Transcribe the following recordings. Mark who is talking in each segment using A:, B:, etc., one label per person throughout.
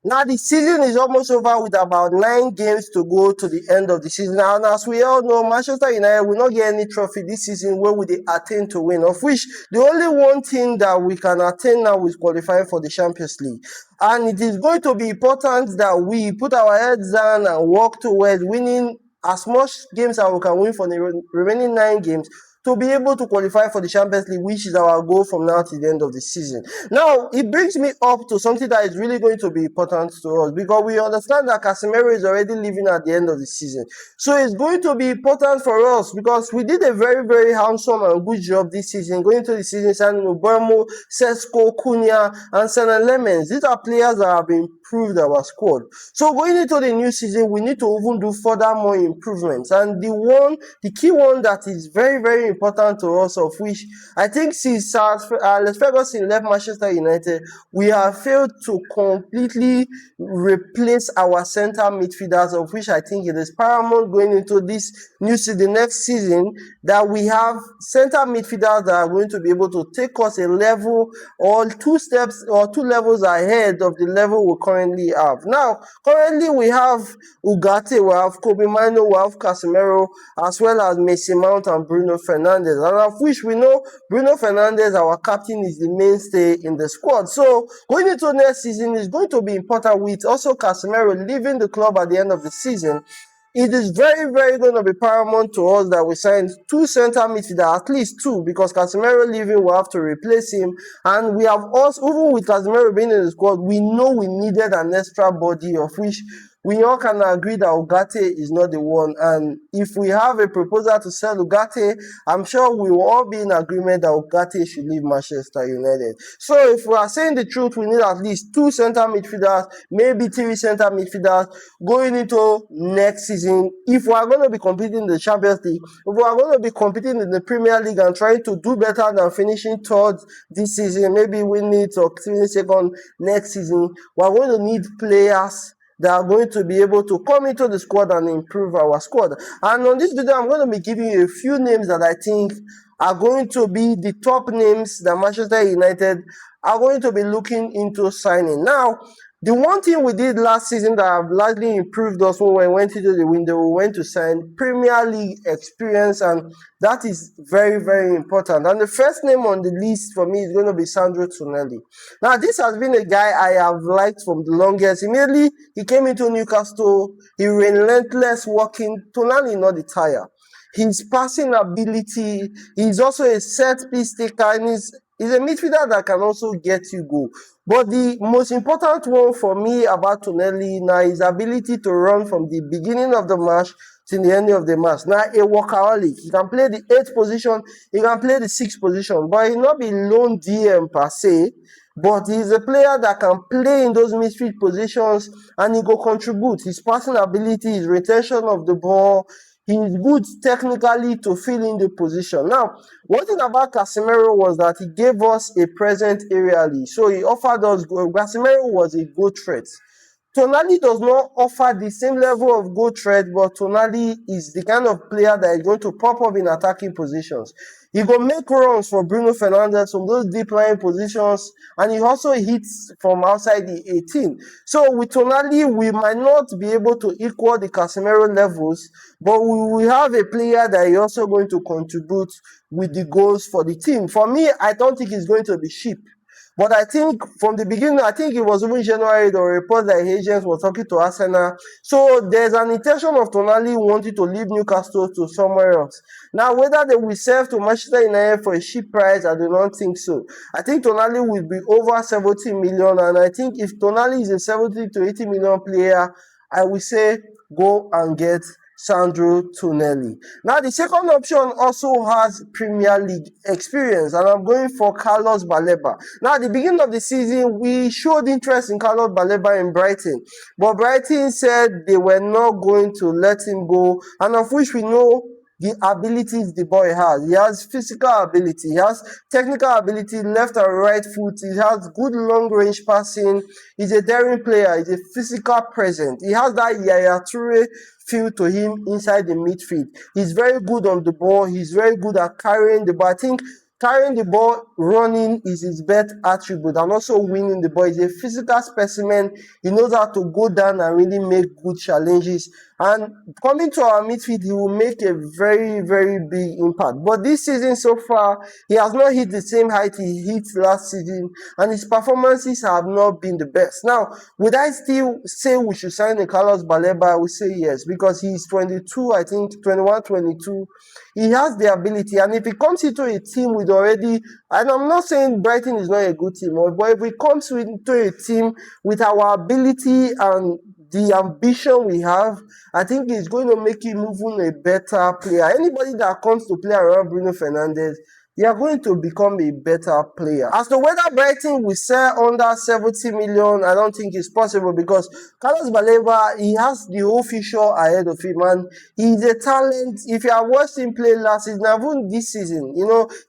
A: Now the season is almost over with about 9 games to go to the end of the season. And as we all know, Manchester United will not get any trophy this season where we attain to win, of which the only one thing that we can attain now is qualifying for the Champions League. And it is going to be important that we put our heads down and work towards winning as much games as we can win for the remaining 9 games to be able to qualify for the Champions League, which is our goal from now to the end of the season. Now, it brings me up to something that is really going to be important to us, because we understand that Casemiro is already leaving at the end of the season. So it's going to be important for us, because we did a very, very handsome and good job this season, going into the season, signing Obermo, Sesko, Cunha, and Senna Lemens. These are players that have improved our squad. So going into the new season, we need to even do further more improvements. And the key one that is very, very important to us, of which I think since Alex Ferguson left Manchester United, we have failed to completely replace our center midfielders, of which I think it is paramount going into this new season, next season, that we have center midfielders that are going to be able to take us a level or 2 steps or 2 levels ahead of the level we currently have. Now, currently we have Ugarte, we have Kobe Mino, we have Casemiro, as well as Mason Mount and Bruno Fernandes. And of which we know Bruno Fernandes, our captain, is the mainstay in the squad. So going into next season is going to be important, with also Casemiro leaving the club at the end of the season. It is very, very going to be paramount to us that we sign 2 center midfielders, at least 2, because Casemiro leaving, we'll have to replace him. And we have also, even with Casemiro being in the squad, we know we needed an extra body, of which we all can agree that Ugarte is not the one. And if we have a proposal to sell Ugarte, I'm sure we will all be in agreement that Ugarte should leave Manchester United. So if we are saying the truth, we need at least 2 center midfielders, maybe 3 center midfielders going into next season. If we are going to be competing in the Champions League, if we are going to be competing in the Premier League and trying to do better than finishing third this season, maybe winning it or finishing second next season, we are going to need players that are going to be able to come into the squad and improve our squad. And on this video, I'm going to be giving you a few names that I think are going to be the top names that Manchester United are going to be looking into signing. Now, the one thing we did last season that have largely improved us when we went into the window, we went to sign Premier League experience, and that is very, very important. And the first name on the list for me is going to be Sandro Tonali. Now, this has been a guy I have liked from the longest. Immediately, he came into Newcastle, he relentless working. Tonali not the tire. His passing ability, he's also a set-piece taker, and he's a midfielder that can also get you goal. But the most important one for me about Tonali now is ability to run from the beginning of the match to the end of the match. Now, a workaholic. He can play the 8th position, he can play the 6th position, but he'll not be lone DM per se. But he's a player that can play in those midfield positions and he go contribute. His passing ability, his retention of the ball, he's good technically to fill in the position. Now, one thing about Casemiro was that he gave us a present aerially. So he offered us goal. Casemiro was a goal threat. Tonali does not offer the same level of goal threat, but Tonali is the kind of player that is going to pop up in attacking positions. He go make runs for Bruno Fernandes from those deep lying positions, and he also hits from outside the 18. So with Tonali, we might not be able to equal the Casemiro levels, but we will have a player that is also going to contribute with the goals for the team. For me, I don't think he's going to be cheap. But I think from the beginning, I think it was even January, the report that agents were talking to Arsenal. So there's an intention of Tonali wanting to leave Newcastle to somewhere else. Now, whether they will sell to Manchester United for a cheap price, I do not think so. I think Tonali will be over 70 million. And I think if Tonali is a 70 to 80 million player, I will say go and get Sandro Tonali. Now, the second option also has Premier League experience, and I'm going for Carlos Baleba. Now, at the beginning of the season, we showed interest in Carlos Baleba in Brighton, but Brighton said they were not going to let him go, and of which we know the abilities the boy has. He has physical ability, he has technical ability, left and right foot, he has good long range passing, he's a daring player, he's a physical presence, he has that Yaya Toure feel to him inside the midfield. He's very good on the ball, he's very good at carrying the ball. I think carrying the ball, running is his best attribute, and also winning the ball. He's a physical specimen. He knows how to go down and really make good challenges. And coming to our midfield, he will make a very, very big impact. But this season so far, he has not hit the same height he hit last season, and his performances have not been the best. Now, would I still say we should sign a Carlos Baleba? I would say yes, because he's 22, I think 21, 22. He has the ability, and if he comes into a team with already, and I'm not saying Brighton is not a good team, but if he comes into a team with our ability and the ambition we have, I think it's going to make him even a better player. Anybody that comes to play around Bruno Fernandes, they are going to become a better player. As to whether Brighton will sell under 70 million, I don't think it's possible, because Carlos Baleba, he has the whole future ahead of him, and he's a talent. If you have watched him play last season, even this season,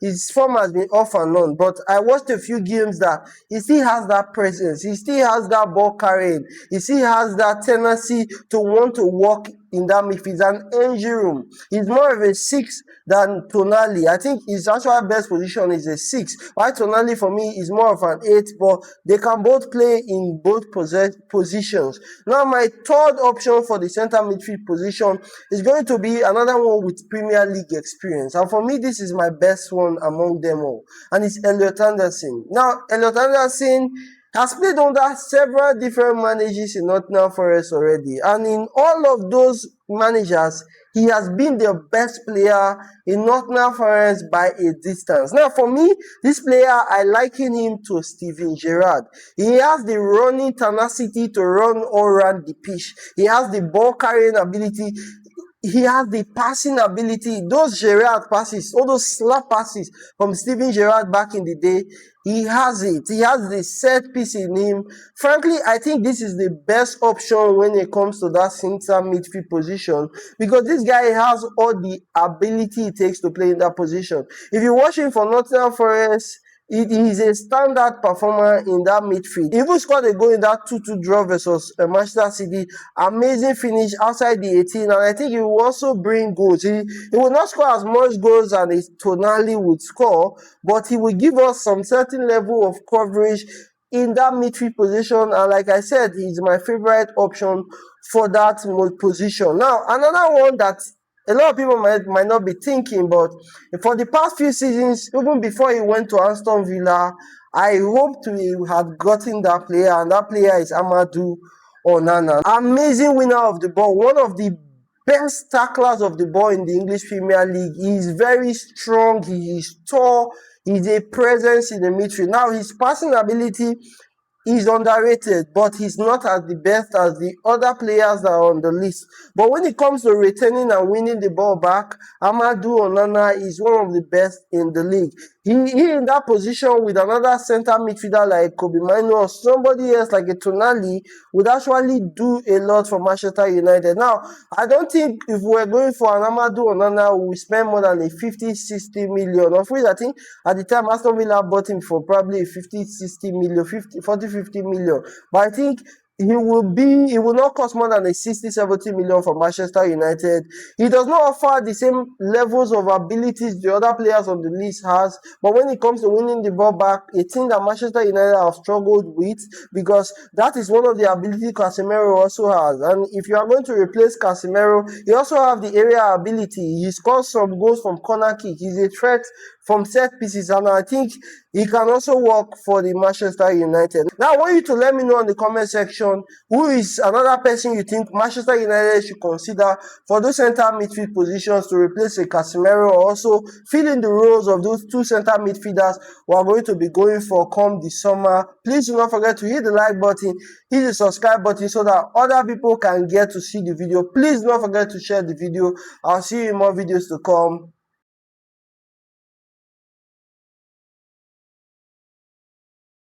A: his form has been off and on, but I watched a few games that he still has that presence, he still has that ball carrying, he still has that tendency to want to walk in that midfield, an engine room. He's more of a 6 than Tonali. I think his actual best position is a 6. While Tonali for me is more of an 8, but they can both play in both positions. Now, my third option for the center midfield position is going to be another one with Premier League experience. And for me, this is my best one among them all. And it's Elliot Anderson. Now, Elliot Anderson has played under several different managers in Nottingham Forest already, and in all of those managers, he has been the best player in Nottingham Forest by a distance. Now, for me, this player, I liken him to Steven Gerrard. He has the running tenacity to run all around the pitch. He has the ball carrying ability. He has the passing ability. Those Gerrard passes, all those slap passes from Steven Gerrard back in the day, he has it. He has the set piece in him. Frankly, I think this is the best option when it comes to that center midfield position, because this guy has all the ability it takes to play in that position. If you watch him for Nottingham Forest, it is a standard performer in that midfield. He even scored a goal in that 2-2 draw versus Manchester City. Amazing finish outside the 18, and I think he will also bring goals. He will not score as much goals as Tonali would score, but he will give us some certain level of coverage in that midfield position, and like I said, he's my favorite option for that position. Now, another one that a lot of people might not be thinking, but for the past few seasons, even before he went to Aston Villa, I hoped we had gotten that player, and that player is Amadou Onana. Amazing winner of the ball, one of the best tacklers of the ball in the English Premier League. He is very strong, he is tall, he's a presence in the midfield. Now, his passing ability is underrated, but he's not as the best as the other players that are on the list. But when it comes to returning and winning the ball back, Amadou Onana is one of the best in the league. He in that position with another center midfielder like Kobe Mino or somebody else like a Tonali would actually do a lot for Manchester United. Now, I don't think if we're going for an Amadou Onana, we spend more than a 50-60 million, of which I think at the time Aston Villa bought him for probably 50-60 million, 40-50 million. But I think he will not cost more than a 60-70 million for Manchester United. He does not offer the same levels of abilities the other players on the list has, but when it comes to winning the ball back, a thing that Manchester United have struggled with, because that is one of the abilities Casemiro also has. And if you are going to replace Casemiro, you also have the area ability. He scores some goals from corner kick. He's a threat from set pieces, and I think he can also work for the Manchester United. Now, I want you to let me know in the comment section who is another person you think Manchester United should consider for those center midfield positions to replace a Casemiro, or also fill in the roles of those two center midfielders we are going to be going for come the summer. Please do not forget to hit the like button, hit the subscribe button so that other people can get to see the video. Please do not forget to share the video. I'll see you in more videos to come.